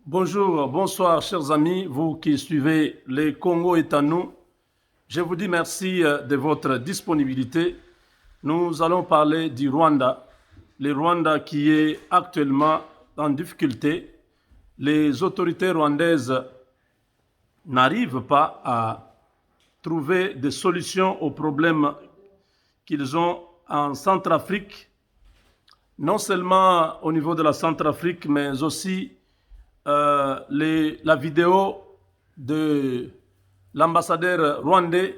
Bonjour, bonsoir chers amis, vous qui suivez les Congo est à nous. Je vous dis merci de votre disponibilité. Nous allons parler du Rwanda. Le Rwanda qui est actuellement en difficulté. Les autorités rwandaises n'arrivent pas à trouver des solutions aux problèmes qu'ils ont en Centrafrique, non seulement au niveau de la Centrafrique, mais aussi la vidéo de l'ambassadeur rwandais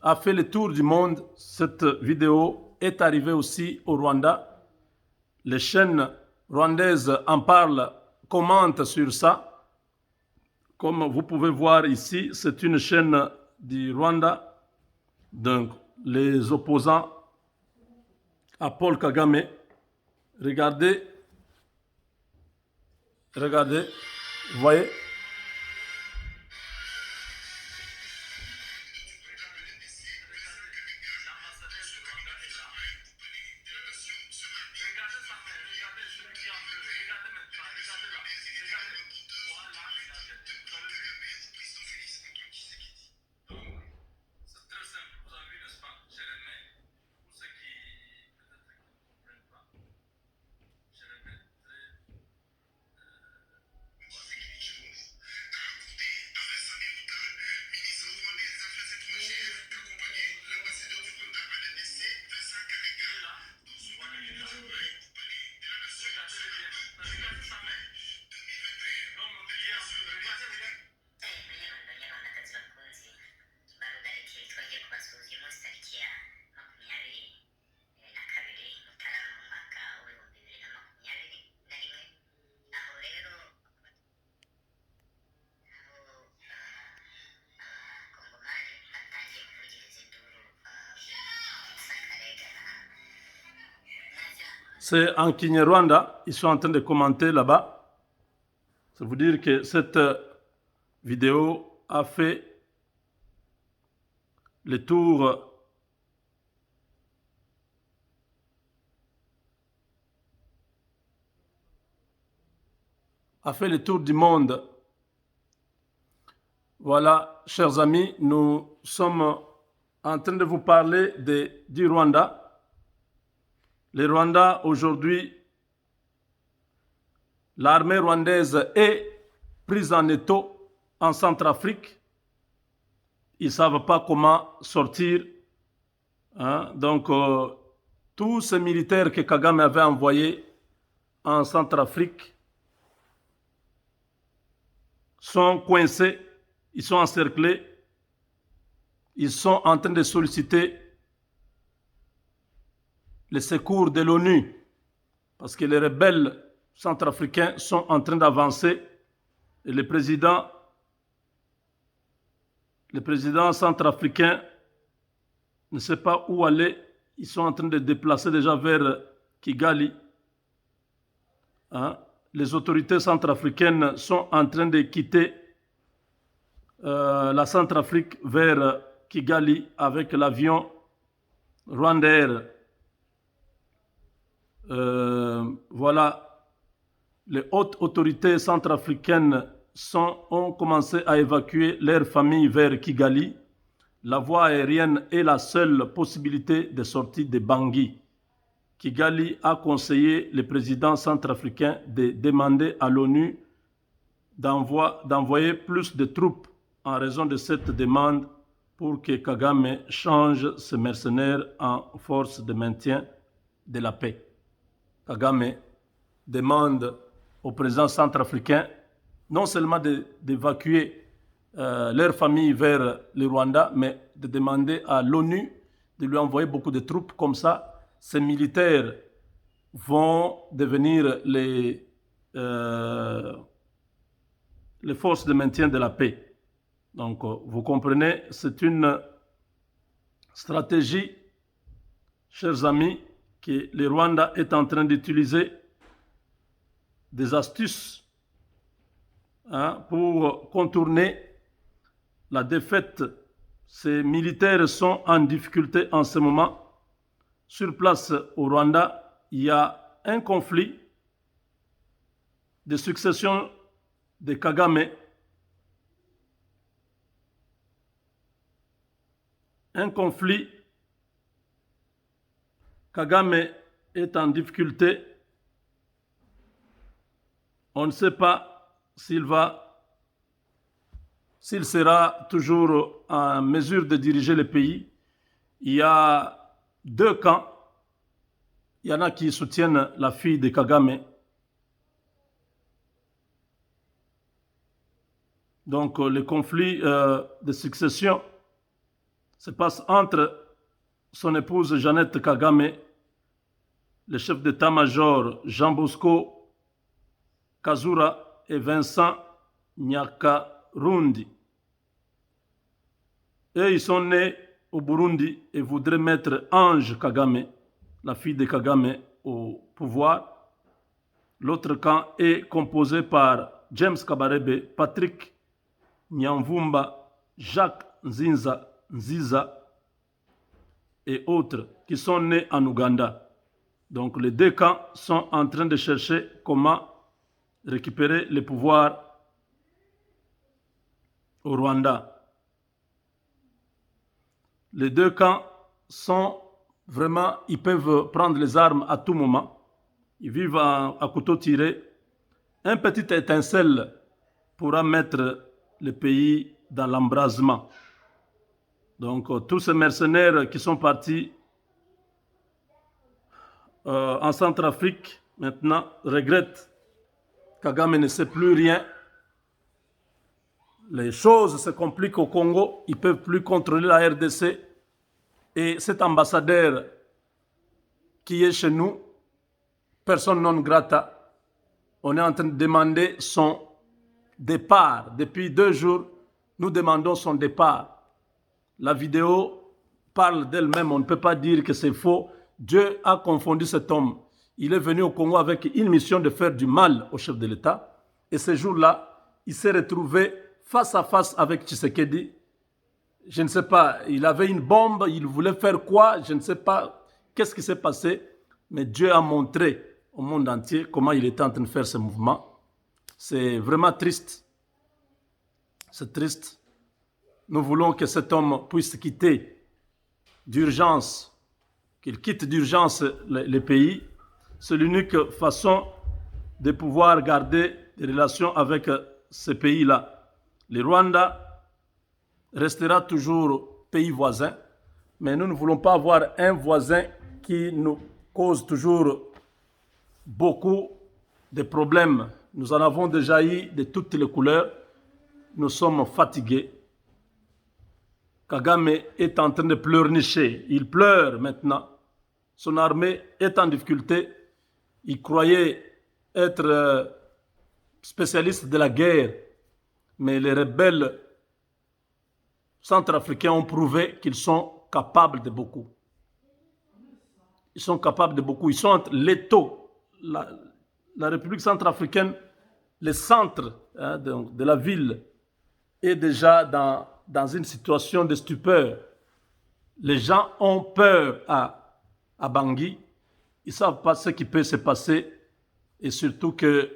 a fait le tour du monde. Cette vidéo est arrivée aussi au Rwanda. Les chaînes rwandaises en parlent, commentent sur ça. Comme vous pouvez voir ici, c'est une chaîne du Rwanda. Donc, les opposants à Paul Kagame. Regardez, vous voyez. C'est en Kinyarwanda, ils sont en train de commenter là-bas. Ça veut dire que cette vidéo a fait le tour du monde. Voilà, chers amis, nous sommes en train de vous parler du Rwanda. Le Rwanda, aujourd'hui, l'armée rwandaise est prise en étau en Centrafrique. Ils ne savent pas comment sortir. Donc, tous ces militaires que Kagame avait envoyés en Centrafrique sont coincés, ils sont encerclés, ils sont en train de solliciter le secours de l'ONU parce que les rebelles centrafricains sont en train d'avancer et le président centrafricain ne sait pas où aller. Ils sont en train de déplacer déjà vers Kigali. Les autorités centrafricaines sont en train de quitter la Centrafrique vers Kigali avec l'avion Rwandair. Voilà, les hautes autorités centrafricaines ont commencé à évacuer leurs familles vers Kigali. La voie aérienne est la seule possibilité de sortie de Bangui. Kigali a conseillé le président centrafricain de demander à l'ONU d'envoyer plus de troupes en raison de cette demande pour que Kagame change ses mercenaires en force de maintien de la paix. Kagame demande au président centrafricain non seulement d'évacuer leur famille vers le Rwanda, mais de demander à l'ONU de lui envoyer beaucoup de troupes. Comme ça, ces militaires vont devenir les forces de maintien de la paix. Donc, vous comprenez, c'est une stratégie, chers amis, que le Rwanda est en train d'utiliser, des astuces pour contourner la défaite. Ces militaires sont en difficulté en ce moment. Sur place au Rwanda, il y a un conflit de succession de Kagame, un conflit. Kagame est en difficulté. On ne sait pas s'il sera toujours en mesure de diriger le pays. Il y a deux camps. Il y en a qui soutiennent la fille de Kagame. Donc le conflit de succession se passe entre son épouse Jeannette Kagame, le chef d'état-major Jean Bosco Kazura et Vincent Nyakarundi. Et ils sont nés au Burundi et voudraient mettre Ange Kagame, la fille de Kagame, au pouvoir. L'autre camp est composé par James Kabarebe, Patrick Nyamvumba, Jacques Nziza et autres qui sont nés en Ouganda. Donc les deux camps sont en train de chercher comment récupérer le pouvoir au Rwanda. Les deux camps sont vraiment, ils peuvent prendre les armes à tout moment. Ils vivent à couteau tiré. Un petit étincelle pourra mettre le pays dans l'embrasement. Donc tous ces mercenaires qui sont partis en Centrafrique maintenant regrettent. Kagame ne sait plus rien. Les choses se compliquent au Congo. Ils ne peuvent plus contrôler la RDC. Et cet ambassadeur qui est chez nous, personne non grata, on est en train de demander son départ. Depuis 2 jours, nous demandons son départ. La vidéo parle d'elle-même. On ne peut pas dire que c'est faux. Dieu a confondu cet homme. Il est venu au Congo avec une mission de faire du mal au chef de l'État. Et ce jour-là, il s'est retrouvé face à face avec Tshisekedi. Je ne sais pas, il avait une bombe, il voulait faire quoi? Je ne sais pas qu'est-ce qui s'est passé. Mais Dieu a montré au monde entier comment il était en train de faire ce mouvement. C'est vraiment triste. C'est triste. Nous voulons que cet homme puisse quitter d'urgence, qu'il quitte d'urgence le pays. C'est l'unique façon de pouvoir garder des relations avec ce pays-là. Le Rwanda restera toujours pays voisin, mais nous ne voulons pas avoir un voisin qui nous cause toujours beaucoup de problèmes. Nous en avons déjà eu de toutes les couleurs. Nous sommes fatigués. Kagame est en train de pleurnicher. Il pleure maintenant. Son armée est en difficulté. Il croyait être spécialiste de la guerre, mais les rebelles centrafricains ont prouvé qu'ils sont capables de beaucoup. Ils sont capables de beaucoup. Ils sont entre l'Étau, la République centrafricaine, le centre de la ville est déjà dans une situation de stupeur. Les gens ont peur à Bangui. Ils ne savent pas ce qui peut se passer et surtout que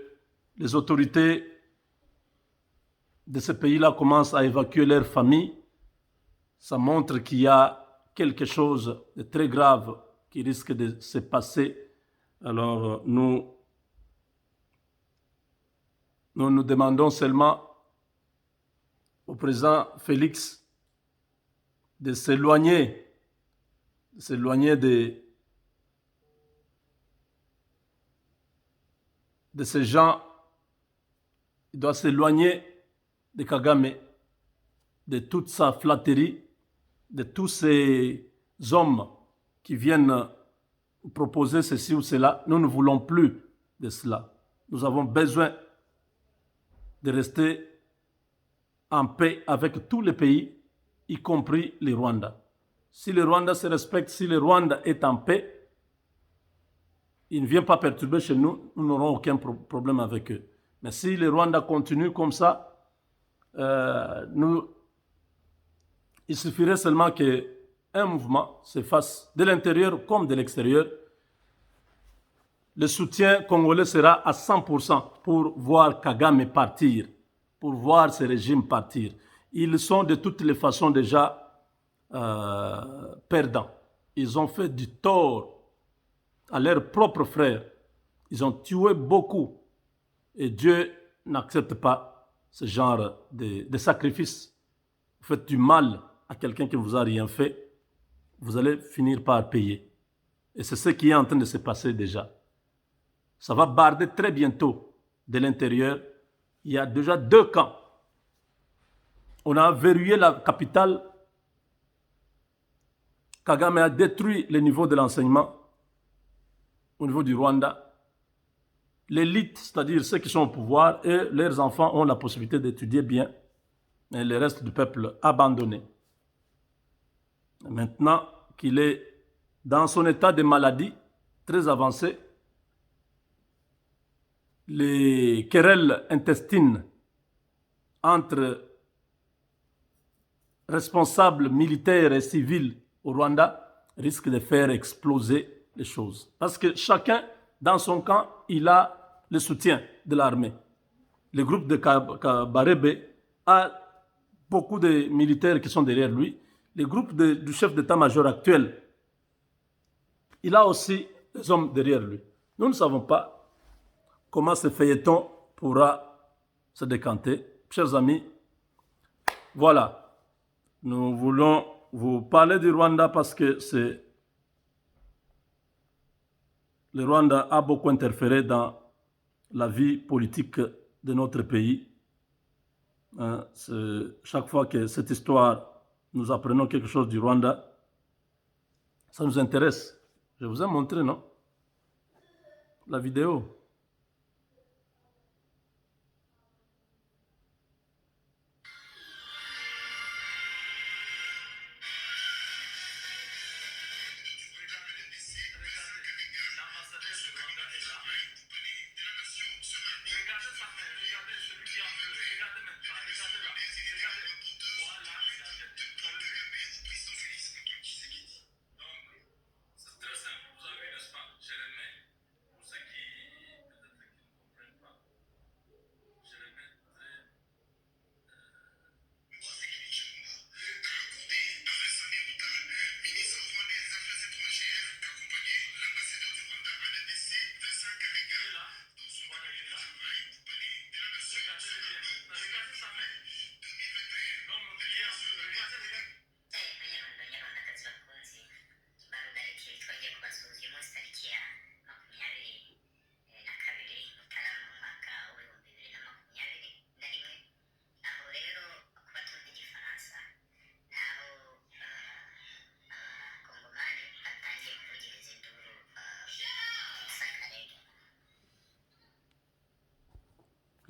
les autorités de ce pays-là commencent à évacuer leurs familles. Ça montre qu'il y a quelque chose de très grave qui risque de se passer. Alors nous demandons seulement au président Félix de s'éloigner de ces gens. Il doit s'éloigner de Kagame, de toute sa flatterie, de tous ces hommes qui viennent proposer ceci ou cela. Nous ne voulons plus de cela. Nous avons besoin de rester en paix avec tous les pays, y compris le Rwanda. Si le Rwanda se respecte, si le Rwanda est en paix, il ne vient pas perturber chez nous, nous n'aurons aucun problème avec eux. Mais si le Rwanda continue comme ça, il suffirait seulement qu'un mouvement se fasse de l'intérieur comme de l'extérieur. Le soutien congolais sera à 100% pour voir Kagame partir. pour voir ces régimes partir. Ils sont de toutes les façons déjà perdants. Ils ont fait du tort à leurs propres frères. Ils ont tué beaucoup. Et Dieu n'accepte pas ce genre de sacrifice. Vous faites du mal à quelqu'un qui ne vous a rien fait, vous allez finir par payer. Et c'est ce qui est en train de se passer déjà. Ça va barder très bientôt de l'intérieur. Il y a déjà 2 camps. On a verrouillé la capitale. Kagame a détruit le niveau de l'enseignement au niveau du Rwanda. L'élite, c'est-à-dire ceux qui sont au pouvoir, et leurs enfants ont la possibilité d'étudier bien. Et le reste du peuple abandonné. Maintenant qu'il est dans son état de maladie très avancé, les querelles intestines entre responsables militaires et civils au Rwanda risquent de faire exploser les choses. Parce que chacun, dans son camp, il a le soutien de l'armée. Le groupe de Kabarebe a beaucoup de militaires qui sont derrière lui. Le groupe du chef d'état-major actuel, il a aussi des hommes derrière lui. Nous ne savons pas comment ce feuilleton pourra se décanter. Chers amis, voilà. Nous voulons vous parler du Rwanda parce que le Rwanda a beaucoup interféré dans la vie politique de notre pays. Chaque fois que cette histoire, nous apprenons quelque chose du Rwanda, ça nous intéresse. Je vous ai montré, non? La vidéo.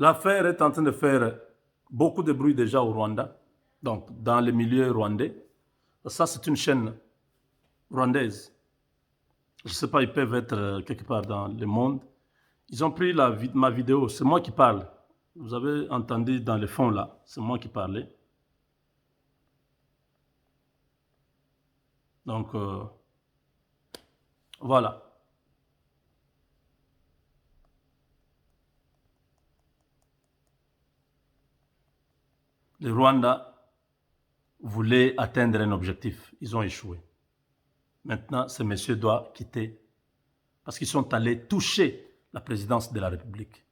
L'affaire est en train de faire beaucoup de bruit déjà au Rwanda, donc dans les milieux rwandais. Ça, c'est une chaîne rwandaise. Je ne sais pas, ils peuvent être quelque part dans le monde. Ils ont pris ma vidéo, c'est moi qui parle. Vous avez entendu dans le fond là, c'est moi qui parlais. Donc, voilà. Le Rwanda voulait atteindre un objectif. Ils ont échoué. Maintenant, ce monsieur doit quitter parce qu'ils sont allés toucher la présidence de la République.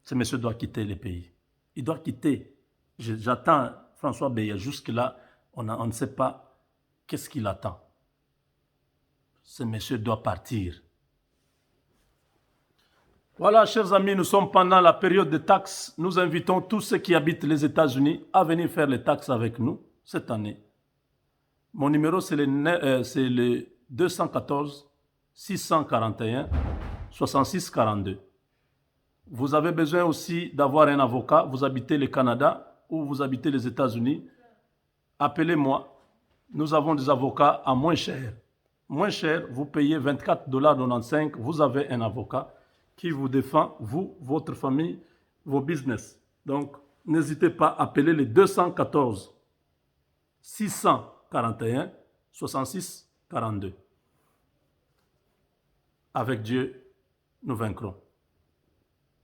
Ce monsieur doit quitter le pays. Il doit quitter. J'attends François Beya. Jusque-là, on ne sait pas qu'est-ce qu'il attend. Ce monsieur doit partir. Voilà, chers amis, nous sommes pendant la période de taxes. Nous invitons tous ceux qui habitent les États-Unis à venir faire les taxes avec nous cette année. Mon numéro, c'est le 214 641 66 42. Vous avez besoin aussi d'avoir un avocat. Vous habitez le Canada ou vous habitez les États-Unis. Appelez-moi. Nous avons des avocats à moins cher. Moins cher, vous payez 24,95 $. Vous avez un avocat qui vous défend, vous, votre famille, vos business. Donc, n'hésitez pas à appeler le 214 641 66 42. Avec Dieu, nous vaincrons.